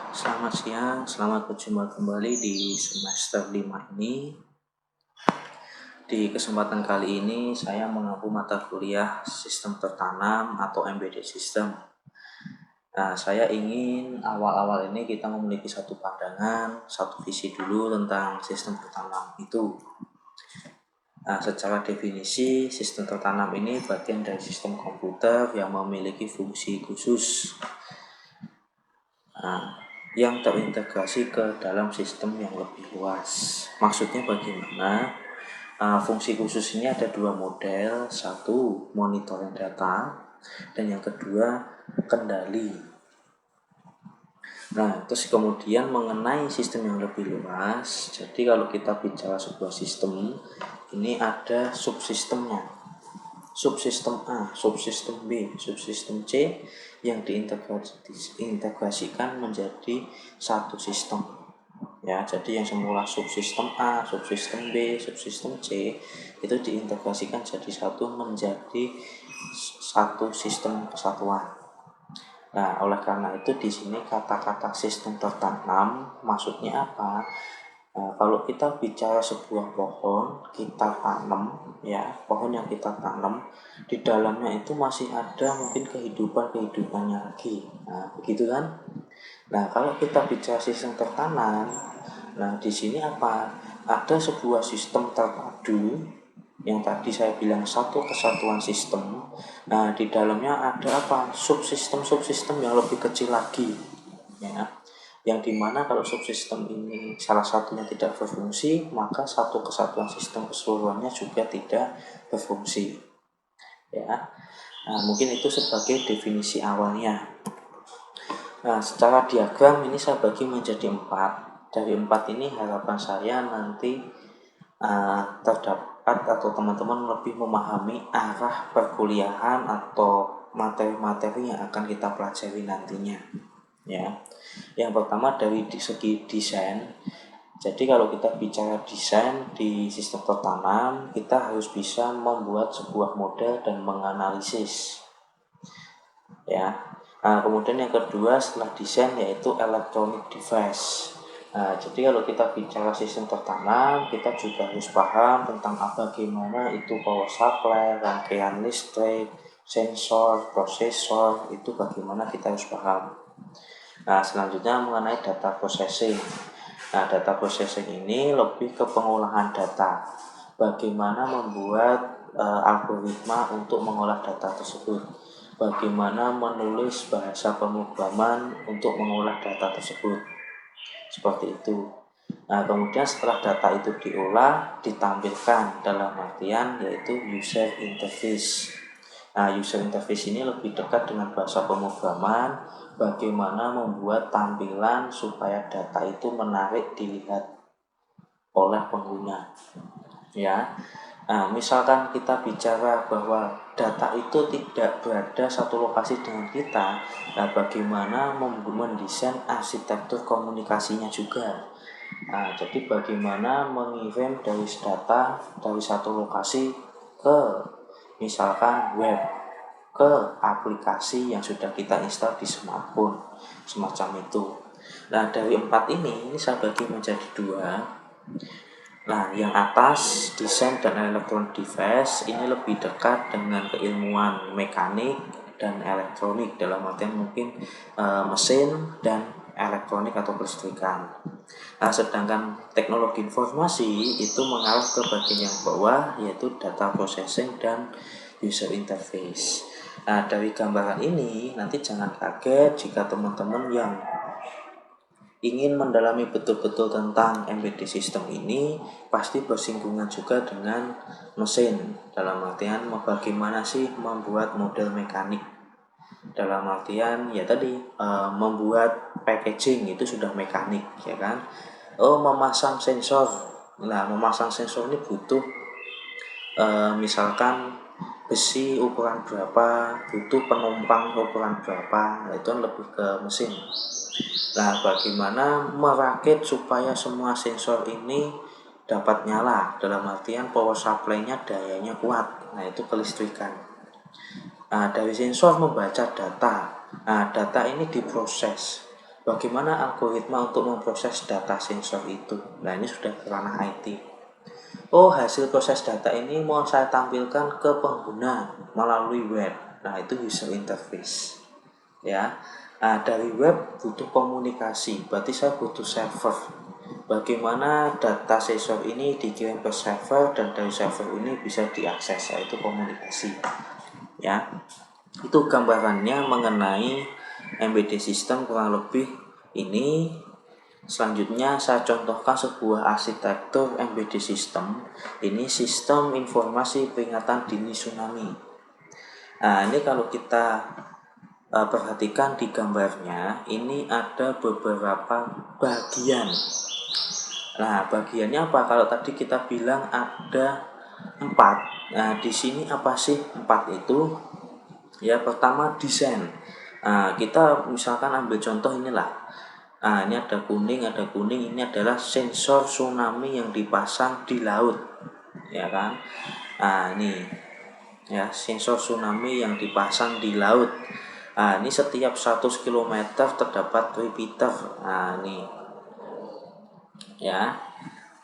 Selamat siang, selamat berjumpa kembali di semester 5 ini. Di kesempatan kali ini saya mengampu mata kuliah Sistem Tertanam atau Embedded System. Nah, saya ingin awal-awal ini kita memiliki satu pandangan, satu visi dulu tentang sistem tertanam itu. Nah, secara definisi, sistem tertanam ini bagian dari sistem komputer yang memiliki fungsi khusus. Yang terintegrasi ke dalam sistem yang lebih luas. Maksudnya bagaimana? Fungsi khusus ini ada dua model, satu monitoring data, dan yang kedua kendali. Nah, terus kemudian mengenai sistem yang lebih luas, jadi kalau kita bicara sebuah sistem, ini ada subsistemnya. Subsistem A, subsistem B, subsistem C yang diintegrasikan menjadi satu sistem. Ya, jadi yang semula subsistem A, subsistem B, subsistem C itu diintegrasikan jadi menjadi satu sistem kesatuan. Nah, oleh karena itu di sini kata-kata sistem tertanam maksudnya apa? Kalau kita bicara sebuah pohon, kita tanam, ya, pohon yang kita tanam, di dalamnya itu masih ada mungkin kehidupannya lagi. Nah, begitu kan? Nah, kalau kita bicara sistem tertanam, nah di sini apa? Ada sebuah sistem terpadu yang tadi saya bilang satu kesatuan sistem. Nah, di dalamnya ada apa? Subsistem yang lebih kecil lagi, ya, yang dimana kalau subsistem ini salah satunya tidak berfungsi, maka satu kesatuan sistem keseluruhannya juga tidak berfungsi, ya. Nah, mungkin itu sebagai definisi awalnya. Nah, secara diagram ini saya bagi menjadi 4. Dari 4 ini harapan saya nanti terdapat atau teman-teman lebih memahami arah perkuliahan atau materi-materi yang akan kita pelajari nantinya, ya. Yang pertama dari segi desain. Jadi kalau kita bicara desain di sistem tertanam, kita harus bisa membuat sebuah model dan menganalisis, ya. Nah, kemudian yang kedua setelah desain yaitu electronic device. Nah, jadi kalau kita bicara sistem tertanam, kita juga harus paham tentang bagaimana itu power supply, rangkaian listrik, sensor, prosesor, itu bagaimana kita harus paham. Nah, selanjutnya mengenai data processing. Nah, data processing ini lebih ke pengolahan data. Bagaimana membuat algoritma untuk mengolah data tersebut. Bagaimana menulis bahasa pemrograman untuk mengolah data tersebut. Seperti itu. Nah, kemudian setelah data itu diolah, ditampilkan dalam artian yaitu user interface. Nah, user interface ini lebih dekat dengan bahasa pemrograman, bagaimana membuat tampilan supaya data itu menarik dilihat oleh pengguna, ya. Nah, misalkan kita bicara bahwa data itu tidak berada satu lokasi dengan kita, nah bagaimana mendesain arsitektur komunikasinya juga. Nah, jadi bagaimana mengirim dari data dari satu lokasi ke misalkan web, ke aplikasi yang sudah kita install di smartphone, semacam itu. Nah, dari 4 ini saya bagi menjadi 2. Nah, yang atas desain dan electronic device ini lebih dekat dengan keilmuan mekanik dan elektronik, dalam artian mungkin mesin dan elektronik atau kelistrikan. Nah, sedangkan teknologi informasi itu mengarah ke bagian yang bawah yaitu data processing dan user interface. Nah, dari gambaran ini nanti jangan kaget jika teman-teman yang ingin mendalami betul-betul tentang embedded system ini pasti bersinggungan juga dengan mesin, dalam artian bagaimana sih membuat model mekanik, dalam artian ya tadi membuat packaging itu sudah mekanik, ya kan. Memasang sensor. Nah, memasang sensor ini butuh misalkan besi ukuran berapa, butuh penumpang ukuran berapa, nah, itu lebih ke mesin. Nah, bagaimana merakit supaya semua sensor ini dapat nyala, dalam artian power supply-nya dayanya kuat. Nah, itu kelistrikan. Nah, dari sensor membaca data. Nah, data ini diproses. Bagaimana algoritma untuk memproses data sensor itu? Nah, ini sudah ke ranah IT. Oh, hasil proses data ini mau saya tampilkan ke pengguna melalui web. Nah, itu user interface. Ya. Nah, dari web butuh komunikasi, berarti saya butuh server. Bagaimana data sensor ini dikirim ke server dan dari server ini bisa diakses, yaitu komunikasi. Ya. Itu gambarannya mengenai embedded system kurang lebih ini. Selanjutnya saya contohkan sebuah arsitektur embedded system. Ini sistem informasi peringatan dini tsunami. Nah, ini kalau kita perhatikan di gambarnya, ini ada beberapa bagian. Nah, bagiannya apa? Kalau tadi kita bilang ada 4. Nah, di sini apa sih 4 itu? Ya, pertama desain. Nah, kita misalkan ambil contoh inilah. Nah, ini ada kuning, ini adalah sensor tsunami yang dipasang di laut. Ya kan? Nah, ini ya, sensor tsunami yang dipasang di laut. Nah, ini setiap 100 km terdapat repeater. Nah, ini ya.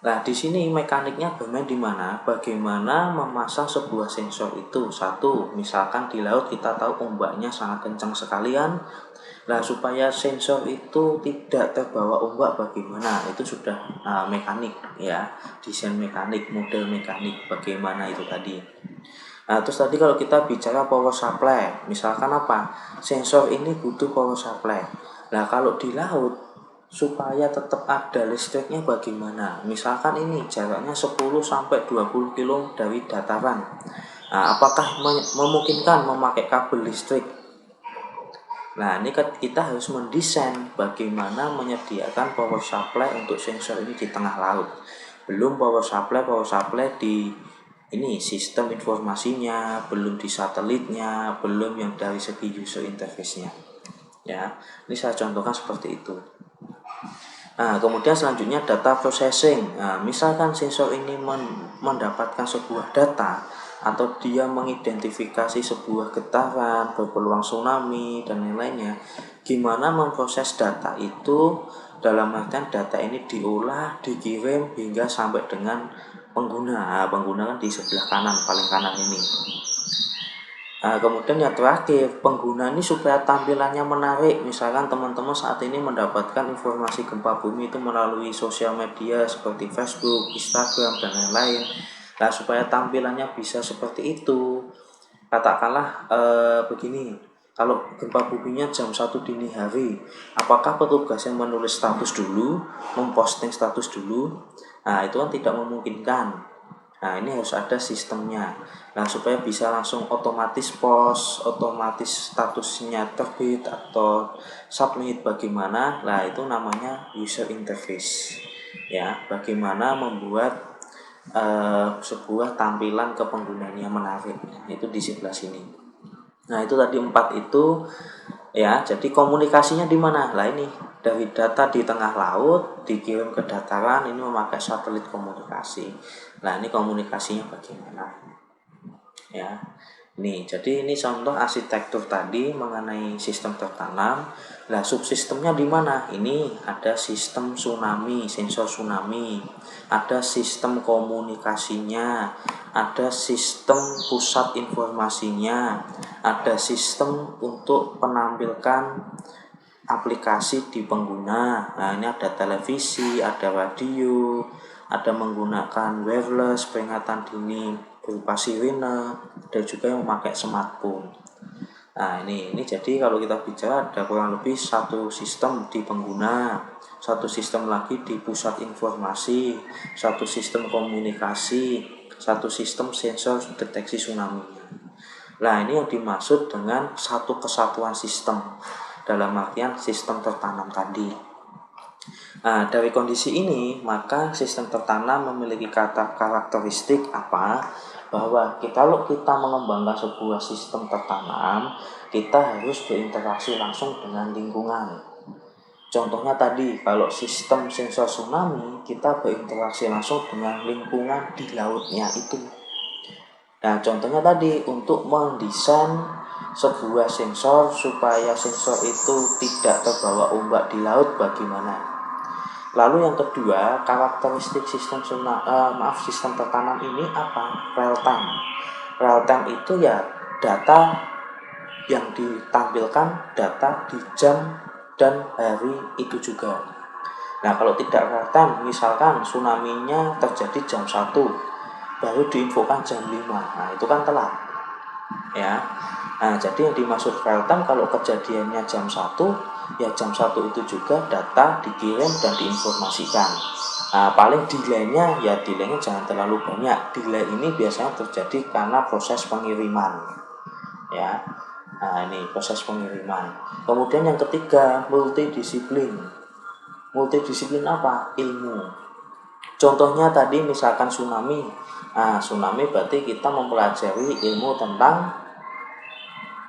Nah, di sini mekaniknya bermain di mana? Bagaimana memasang sebuah sensor itu? Satu, misalkan di laut kita tahu ombaknya sangat kencang sekalian. Nah, supaya sensor itu tidak terbawa ombak bagaimana? Itu sudah mekanik ya, desain mekanik, model mekanik bagaimana itu tadi. Nah, terus tadi kalau kita bicara power supply, misalkan apa? Sensor ini butuh power supply. Nah, kalau di laut supaya tetap ada listriknya bagaimana? Misalkan ini jaraknya 10 sampai 20 km dari dataran. Nah, apakah memungkinkan memakai kabel listrik? Nah, ini kita harus mendesain bagaimana menyediakan power supply untuk sensor ini di tengah laut. Belum power supply di ini sistem informasinya, belum di satelitnya, belum yang dari segi user interface-nya. Ya, ini saya contohkan seperti itu. Nah, kemudian selanjutnya data processing. Nah, misalkan sensor ini mendapatkan sebuah data atau dia mengidentifikasi sebuah getaran, berpeluang tsunami dan lain-lainnya, gimana memproses data itu dalam artian data ini diolah, dikirim hingga sampai dengan pengguna. Nah, pengguna kan di sebelah kanan, paling kanan ini. Nah, kemudian yang terakhir, pengguna ini supaya tampilannya menarik. Misalkan teman-teman saat ini mendapatkan informasi gempa bumi itu melalui sosial media seperti Facebook, Instagram, dan lain-lain. Nah, supaya tampilannya bisa seperti itu, katakanlah begini, kalau gempa buminya jam 1 dini hari, apakah petugas yang menulis status dulu, memposting status dulu? Nah, itu kan tidak memungkinkan. Nah, ini harus ada sistemnya. Nah, supaya bisa langsung otomatis post, otomatis statusnya terbit atau submit bagaimana? Nah, itu namanya user interface. Ya, bagaimana membuat sebuah tampilan ke penggunanya menarik. Itu di sebelah sini. Nah, itu tadi 4 itu ya. Jadi komunikasinya di mana? Lah ini dari data di tengah laut dikirim ke dataran, ini memakai satelit komunikasi. Nah, ini komunikasinya bagaimana? Ya. Nih, jadi ini contoh arsitektur tadi mengenai sistem tertanam. Nah, subsistemnya di mana? Ini ada sistem tsunami, sensor tsunami, ada sistem komunikasinya, ada sistem pusat informasinya, ada sistem untuk penampilkan aplikasi di pengguna. Nah, ini ada televisi, ada radio, ada menggunakan wireless peringatan dini berupa sirine, dan juga yang memakai smartphone. Nah, ini jadi kalau kita bicara ada kurang lebih satu sistem di pengguna, satu sistem lagi di pusat informasi, satu sistem komunikasi, satu sistem sensor deteksi tsunami. Nah, ini yang dimaksud dengan satu kesatuan sistem, dalam artian sistem tertanam tadi. Nah, dari kondisi ini, maka sistem tertanam memiliki karakteristik apa? Bahwa kalau kita mengembangkan sebuah sistem tertanam, kita harus berinteraksi langsung dengan lingkungan. Contohnya tadi, kalau sistem sensor tsunami, kita berinteraksi langsung dengan lingkungan di lautnya itu. Nah, contohnya tadi untuk mendesain sebuah sensor supaya sensor itu tidak terbawa ombak di laut bagaimana. Lalu yang kedua, karakteristik sistem sistem tertanam ini apa? Real time. Real time itu ya data yang ditampilkan data di jam dan hari itu juga. Nah, kalau tidak real time, misalkan tsunami-nya terjadi jam 1, baru diinfokan jam 5. Nah, itu kan telat. Ya. Nah, jadi yang dimaksud real time kalau kejadiannya jam 1, ya jam 1 itu juga data dikirim dan diinformasikan. Nah, paling delay-nya jangan terlalu banyak. Delay ini biasanya terjadi karena proses pengiriman. Ya. Nah, ini proses pengiriman. Kemudian yang ketiga, multidisiplin. Multidisiplin apa? Ilmu. Contohnya tadi misalkan tsunami. Nah, tsunami berarti kita mempelajari ilmu tentang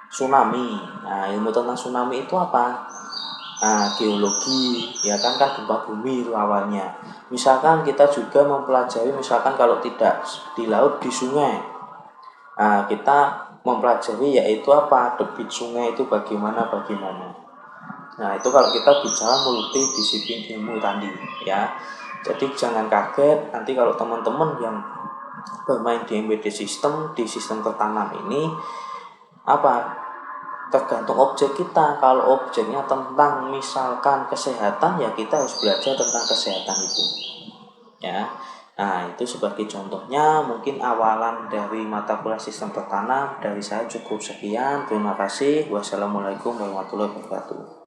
tsunami. Nah, ilmu tentang tsunami itu apa? Nah, geologi, ya kan gempa bumi itu awalnya. Misalkan kita juga mempelajari misalkan kalau tidak di laut, di sungai. Nah, kita mempelajari yaitu apa? Debit sungai itu bagaimana. Nah, itu kalau kita bicara multidisiplin ilmu tadi, ya. Jadi jangan kaget nanti kalau teman-teman yang bermain di embedded system, di sistem tertanam ini apa? Tergantung objek kita. Kalau objeknya tentang misalkan kesehatan, ya kita harus belajar tentang kesehatan itu. Ya. Nah, itu sebagai contohnya, mungkin awalan dari mata kuliah sistem tertanam dari saya cukup sekian. Terima kasih. Wassalamualaikum warahmatullahi wabarakatuh.